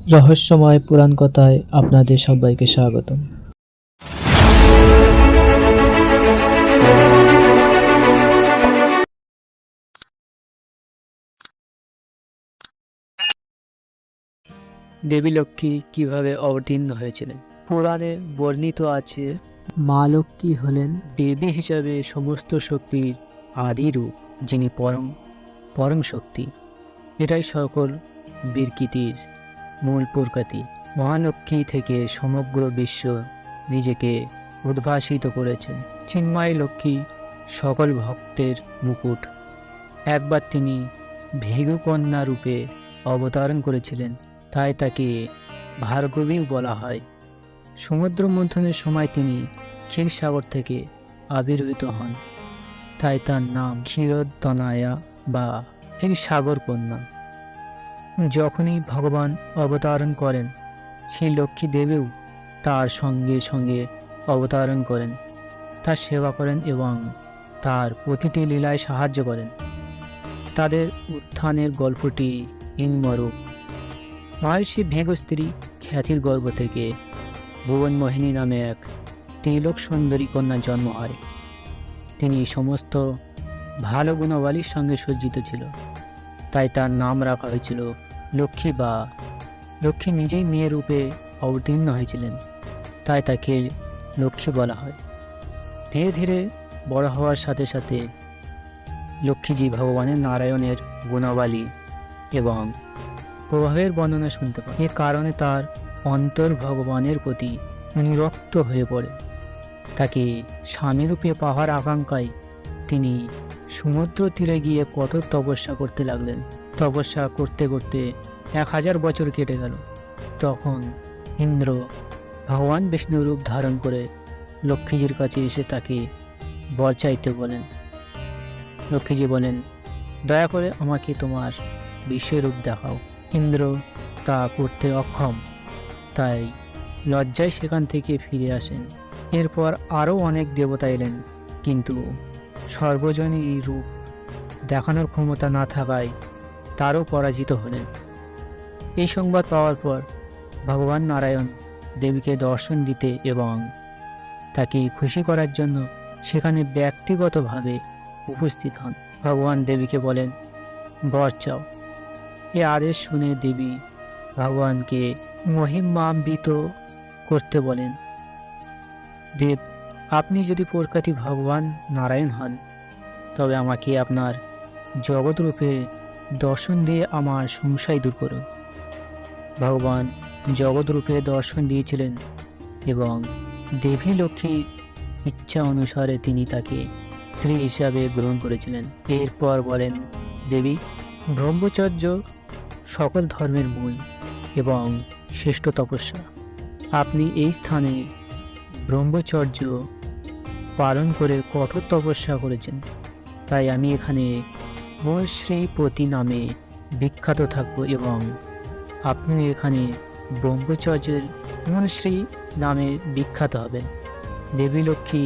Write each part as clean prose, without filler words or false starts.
রহস্যময় পুরাণ কথায় আপনাদের সবাইকে স্বাগতম। দেবী লক্ষ্মী কিভাবে অবতীর্ণ হয়েছিলেন? পুরাণে বর্ণিত আছে, মা লক্ষ্মী হলেন দেবী হিসাবে সমস্ত শক্তির আদি রূপ, যিনি পরম শক্তি। এটাই সকল বীরকীতির মূল প্রকৃতি। মহালক্ষ্মী থেকে সমগ্র বিশ্ব নিজেকে উদ্ভাসিত করেছেন। চিন্ময় লক্ষ্মী সকল ভক্তের মুকুট। একবার তিনি ভৃগুকন্যা রূপে অবতরণ করেছিলেন, তাই তাকে ভার্গবী বলা হয়। সমুদ্র মন্থনের সময় তিনি ক্ষীরসাগর থেকে আবির্ভূত হন, তাই তার নাম ক্ষীরোদনায়া বা ক্ষীরসাগর কন্যা। যখনই ভগবান অবতরণ করেন, সেই লক্ষ্মী দেবীও তার সঙ্গে সঙ্গে অবতরণ করেন, তার সেবা করেন এবং তার প্রতিটি লীলায় সাহায্য করেন। তাদের উত্থানের গল্পটি ইনমরূপ। মহর্ষি ভৃগু স্ত্রী খ্যাতির গর্ভ থেকে ভুবনমোহিনী নামে এক ত্রিলোক সুন্দরী কন্যার জন্ম হয়। তিনি সমস্ত ভালো গুণাবলীর সঙ্গে সজ্জিত ছিল, তাই তার নাম রাখা হয়েছিল লক্ষ্মী, বা লক্ষ্মী নিজেই মেয়ে রূপে অবতীর্ণ হয়েছিলেন, তাই তাকে লক্ষ্মী বলা হয়। ধীরে ধীরে বড় হওয়ার সাথে সাথে লক্ষ্মীজি ভগবানের নারায়ণের গুণাবলী এবং প্রভাবের বর্ণনা শুনতে পান। এ কারণে তার অন্তর ভগবানের প্রতি অনুরক্ত হয়ে পড়ে। তাকে স্বামীরূপে পাওয়ার আকাঙ্ক্ষায় তিনি সমুদ্র তীরে গিয়ে কঠোর তপস্যা করতে লাগলেন। তপস্যা করতে করতে 1000 বছর কেটে গেল। তখন ইন্দ্র ভগবান বিষ্ণু রূপ ধারণ করে লক্ষ্মীজির কাছে এসে তাকে বর চাইতে বলেন। লক্ষ্মীজি বলেন, দয়া করে আমাকে তোমার বিশ্বরূপ দেখাও। ইন্দ্র তা করতে অক্ষম, তাই লজ্জায় সেখান থেকে ফিরে আসেন। এরপর আরও অনেক দেবতা এলেন, কিন্তু সর্বজনীন এই রূপ দেখানোর ক্ষমতা না থাকায় তারও পরাজিত হলেন। এই সংবাদ পাওয়ার পর ভগবান নারায়ণ দেবীকে দর্শন দিতে এবং তাকে খুশি করার জন্য সেখানে ব্যক্তিগতভাবে উপস্থিত হন। ভগবান দেবীকে বলেন, বর চাও। এ আদেশ শুনে দেবী ভগবানকে মহিমান্বিত করতে বলেন। দেব, আপনি যদি প্রকৃতি ভগবান নারায়ণ হন, তবে আমাকে আপনার জগৎরূপে দর্শন দিয়ে আমার সংশয় দূর করুন। ভগবান জগৎরূপে দর্শন দিয়েছিলেন এবং দেবী লক্ষ্মীর ইচ্ছা অনুসারে তিনি তাকে স্ত্রী হিসাবে গ্রহণ করেছিলেন। এরপর বলেন, দেবী, ব্রহ্মচর্য সকল ধর্মের মূল এবং শ্রেষ্ঠ তপস্যা। আপনি এই স্থানে ব্রহ্মচর্য পালন করে কঠোর তপস্যা করেছেন, তাই আমি এখানে মহর্ষিপতি নামে বিখ্যাত থাকব এবং আপনি এখানে ব্রহ্মচর্যের মহর্ষি নামে বিখ্যাত হবেন। দেবী লক্ষ্মী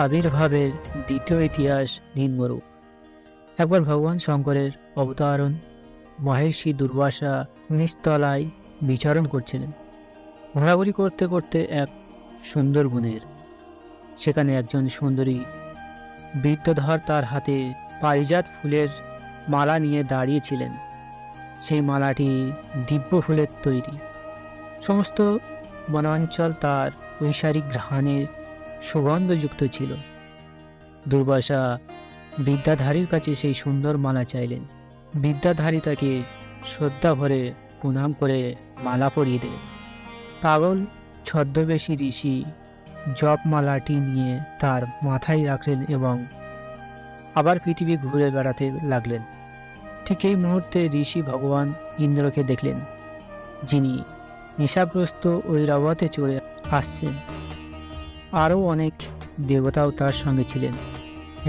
আবির্ভাবের দ্বিতীয় ইতিহাস নিম্নরূপ। একবার ভগবান শঙ্করের অবতারণ মহর্ষি দুর্বাসা নিস্তলায় বিচরণ করছিলেন। ঘোরাঘুরি করতে করতে এক সুন্দর বনের সেখানে একজন সুন্দরী বৃদ্ধধর তার হাতে পারিজাত ফুলের মালা নিয়ে দাঁড়িয়েছিলেন। সেই মালাটি দিব্য ফুলের তৈরি। সমস্ত বনাঞ্চল তার ঐশ্বরিক ঘ্রাণের সুগন্ধযুক্ত ছিল। দুর্বাসা বিদ্যাধারীর কাছে সেই সুন্দর মালা চাইলেন। বিদ্যাধারী তাকে শ্রদ্ধা ভরে প্রণাম করে মালা পরিয়ে দিলেন। পাগল ছদ্মবেশী ঋষি জপমালাটি নিয়ে তার মাথায় রাখলেন এবং আবার পৃথিবী ঘুরে বেড়াতে লাগলেন। ঠিক এই মুহূর্তে ঋষি ভগবান ইন্দ্রকে দেখলেন, যিনি নেশাগ্রস্ত ঐরাবতে চড়ে আসছেন। আরও অনেক দেবতাও তার সঙ্গে ছিলেন।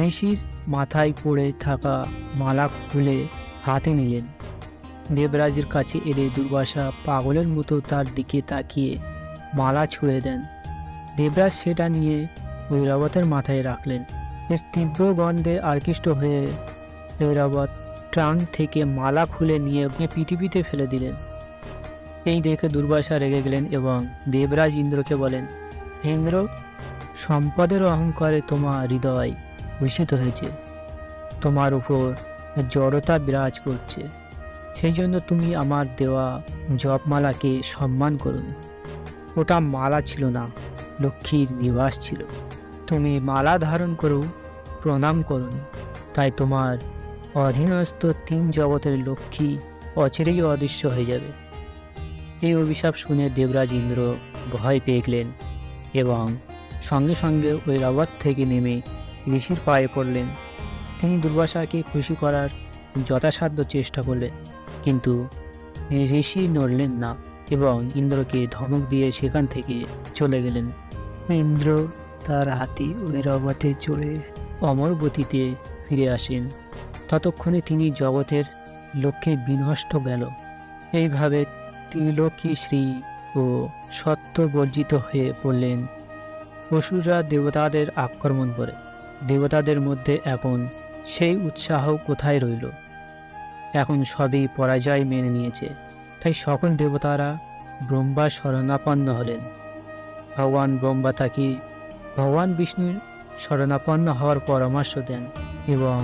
ঋষির মাথায় পড়ে থাকা মালা খুলে হাতে নিলেন। দেবরাজের কাছে এলে দুর্বাসা পাগলের মতো তার দিকে তাকিয়ে মালা ছুঁড়ে দেন। দেবরাজ সেটা নিয়ে ঐরাবতের মাথায় রাখলেন। এর তীব্র গন্ধে আকৃষ্ট হয়ে ঐরাবত ট্রাঙ্ক থেকে মালা খুলে নিয়ে পৃথিবীতে ফেলে দিলেন। এই দেখে দুর্বাসা রেগে গেলেন এবং দেবরাজ ইন্দ্রকে বলেন, ইন্দ্র, সম্পদের অহংকারে তোমার হৃদয় ভূষিত হয়েছে, তোমার উপর জড়তা বিরাজ করছে, সেই জন্য তুমি আমার দেওয়া জপমালাকে সম্মান করুন। ওটা মালা ছিল না, লক্ষ্মীর নিবাস ছিল। তুমি মালা ধারণ করো, প্রণাম করুন, তাই তোমার অধীনস্থ 3 জগতের লক্ষ্মী অচিরেই অদৃশ্য হয়ে যাবে। এই অভিশাপ শুনে দেবরাজ ইন্দ্র ভয় পেয়ে গেলেন এবং সঙ্গে সঙ্গে ওই রথ থেকে নেমে ঋষির পায়ে পড়লেন। তিনি দুর্বাসাকে খুশি করার যথাসাধ্য চেষ্টা করলেন, কিন্তু ঋষি নড়লেন না এবং ইন্দ্রকে ধমক দিয়ে সেখান থেকে চলে গেলেন। ইন্দ্র তার হাতি ওই রথে চড়ে অমরবতীতে ফিরে আসেন। ততক্ষণে তিনি জগতের লক্ষ্যে বিনষ্ট গেল। এইভাবে ত্রিলোকী শ্রী ও সত্য বর্জিত হয়ে পড়লেন। অসুররা দেবতাদের আক্রমণ করে। দেবতাদের মধ্যে এখন সেই উৎসাহ কোথায় রইল? এখন সবই পরাজয় মেনে নিয়েছে। তাই সকল দেবতারা ব্রহ্মার শরণাপন্ন হলেন। ভগবান ব্রহ্মা তাকে ভগবান বিষ্ণুর শরণাপন্ন হওয়ার পরামর্শ দেন এবং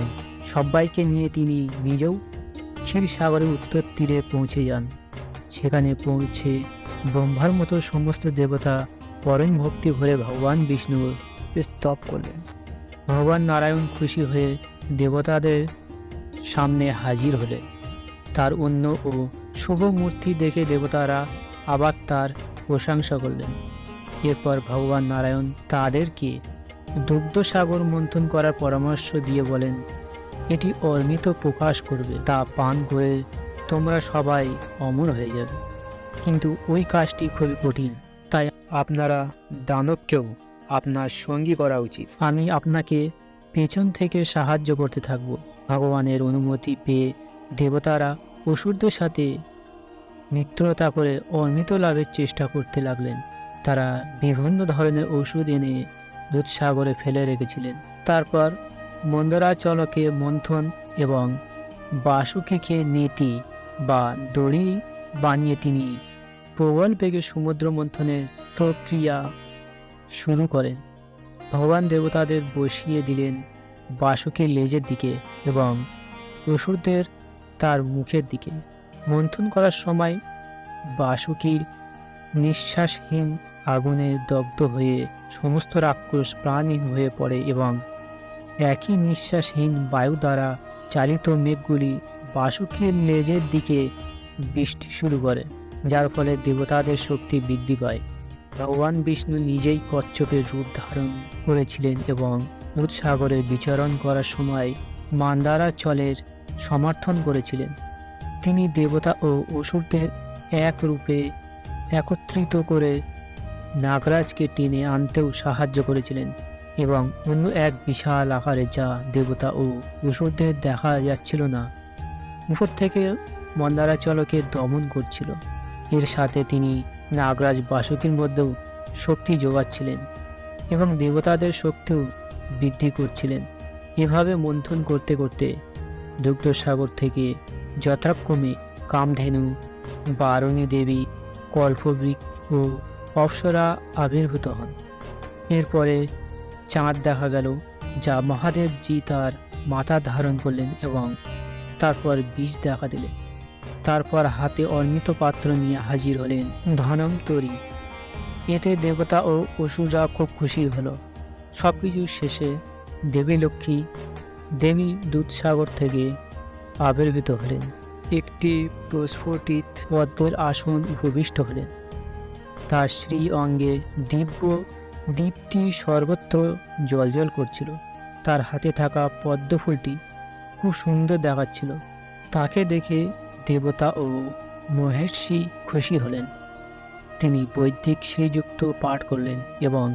সবাইকে নিয়ে তিনি নিজেও ক্ষীরসাগরের উত্তর তীরে পৌঁছে যান। সেখানে পৌঁছে ব্রহ্মার মতো সমস্ত দেবতা পরম ভক্তি ভরে ভগবান বিষ্ণুর স্তব করলেন। ভগবান নারায়ণ খুশি হয়ে দেবতাদের সামনে হাজির হলেন। তার অন্য ও শুভ মূর্তি দেখে দেবতারা আবার তার প্রশংসা করলেন। এরপর ভগবান নারায়ণ তাদেরকে দুগ্ধসাগর মন্থন করার পরামর্শ দিয়ে বলেন, এটি অমৃত প্রকাশ করবে, তা পান করে তোমরা সবাই অমর হয়ে যাবে। কিন্তু ওই কাজটি খুবই কঠিন, তাই আপনারা দানবকেও আপনার সঙ্গী করা উচিত। আমি আপনাকে পেছন থেকে সাহায্য করতে থাকব। ভগবানের অনুমতি পেয়ে দেবতারা অসুরদের সাথে মিত্রতা করে অমৃত লাভের চেষ্টা করতে লাগলেন। তারা বিভিন্ন ধরনের ওষুধ এনে দুধসাগরে ফেলে রেখেছিলেন। তারপর মন্দরাচলকে মন্থন এবং বাসুকিকে নেতি বা দড়ি বানিয়ে তিনি প্রবল বেগে সমুদ্র মন্থনের প্রক্রিয়া শুরু করেন। ভগবান দেবতাদের বসিয়ে দিলেন বাসুকির লেজের দিকে এবং অসুরদের তার মুখের দিকে। মন্থন করার সময় বাসুকির নিঃশ্বাসহীন আগুনে দগ্ধ হয়ে সমস্ত রাক্ষস প্রাণহীন হয়ে পড়ে এবং একই নিঃশ্বাসহীন বায়ু দ্বারা চালিত মেঘগুলি বাসুকির লেজের দিকে বৃষ্টি শুরু করে, যার ফলে দেবতাদের শক্তি বৃদ্ধি পায়। ভগবান বিষ্ণু নিজেই কচ্ছপের রূপ ধারণ করেছিলেন এবং দুধসাগরে বিচরণ করার সময় মন্দারাচলের সমর্থন করেছিলেন। তিনি দেবতা ও অসুরদের এক রূপে একত্রিত করে নাগরাজকে টেনে আনতেও সাহায্য করেছিলেন এবং অন্য এক বিশাল আকারে, যা দেবতা ও অসুরদের দেখা যাচ্ছিল না, উপর থেকে মন্দারাচলকে দমন করছিল। এর সাথে তিনি নাগরাজ বাসুকির মধ্যেও শক্তি যোগাচ্ছিলেন এবং দেবতাদের শক্তিও বৃদ্ধি করছিলেন। এভাবে মন্থন করতে করতে দুগ্ধসাগর থেকে যথাক্রমে কামধেনু, বারুণী দেবী, কল্পবৃক্ষ ও অপ্সরা আবির্ভূত হন। এরপরে চাঁদ দেখা গেল, যা মহাদেবজি তার মাথা ধারণ করলেন এবং তারপর বীজ দেখা দিলেন। তারপর হাতে অমৃত পাত্র নিয়ে হাজির হলেন ধনন্তরী। এতে দেবতা ও অসুররা খুব খুশি হলো। সব কিছু শেষে দেবী লক্ষ্মী দেবী দুধসাগর থেকে আবির্ভূত হলেন। একটি প্রস্ফুটিত পদ্মের আসন উপবিষ্ট হলেন। তার শ্রী অঙ্গে দিব্য দীপ্তি সর্বত্র জ্বলজ্বল করছিল। তার হাতে থাকা পদ্ম ফুলটি খুব সুন্দর দেখাচ্ছিল। তাকে দেখে দেবতা ও মহের্ষি খুশি হলেন। তিনি বৈদিক শ্রীযুক্ত পাঠ করলেন এবং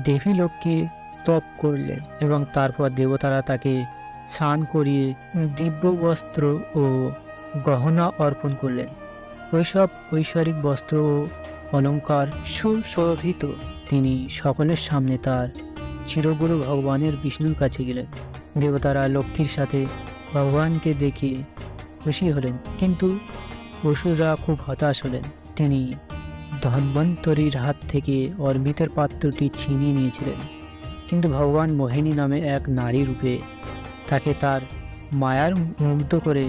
দেবী লক্ষ্মী তপ করলেন এবং তারপর দেবতারা তাকে স্নান করিয়ে দিব্য বস্ত্র ও গহনা অর্পণ করলেন। ওইসব ঐশ্বরিক বস্ত্র ও অলঙ্কার সুশোভিত তিনি সকলের সামনে তার চিরগুরু ভগবানের বিষ্ণুর কাছে গেলেন। দেবতারা লক্ষ্মীর সাথে ভগবানকে দেখে খুশি হলেন, কিন্তু অসুররা খুব হতাশ হলেন। তিনি ধন্বন্তরীর হাত থেকে অর্মিতের পাত্রটি ছিনিয়ে নিয়েছিলেন, কিন্তু ভগবান মোহিনী নামে এক নারী রূপে তাকে তার মায়ার মুগ্ধ করে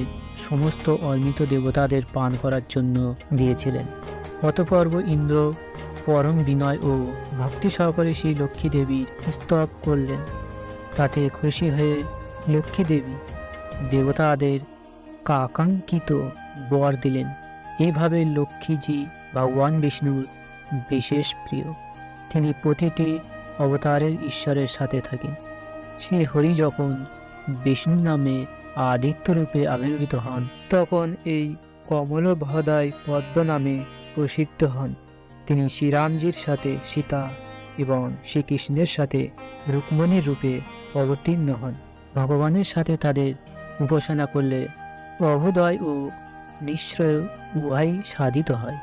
সমস্ত অর্মিত দেবতাদের পান করার জন্য দিয়েছিলেন। অতঃপর ইন্দ্র পরম বিনয় ও ভক্তি সহকারে সেই লক্ষ্মী দেবীর স্তব করলেন। তাতে খুশি হয়ে লক্ষ্মী দেবী দেবতাদের কাঙ্ক্ষিত বর দিলেন। এইভাবে লক্ষ্মীজি ভগবান বিষ্ণুর বিশেষ প্রিয়। তিনি প্রতিটি অবতারের ঈশ্বরের সাথে থাকেন। শ্রী হরি যখন বিষ্ণু নামে আদিত্য রূপে আবির্ভূত হন, তখন এই কমলভদায় পদ্ম নামে প্রসিদ্ধ হন। তিনি শ্রীরামজির সাথে সীতা এবং শ্রীকৃষ্ণের সাথে রুক্মিণীর রূপে অবতীর্ণ হন। ভগবানের সাথে তাদের উপাসনা করলে অভুদয় ও নিশ্চয় উহাই সাধিত হয়।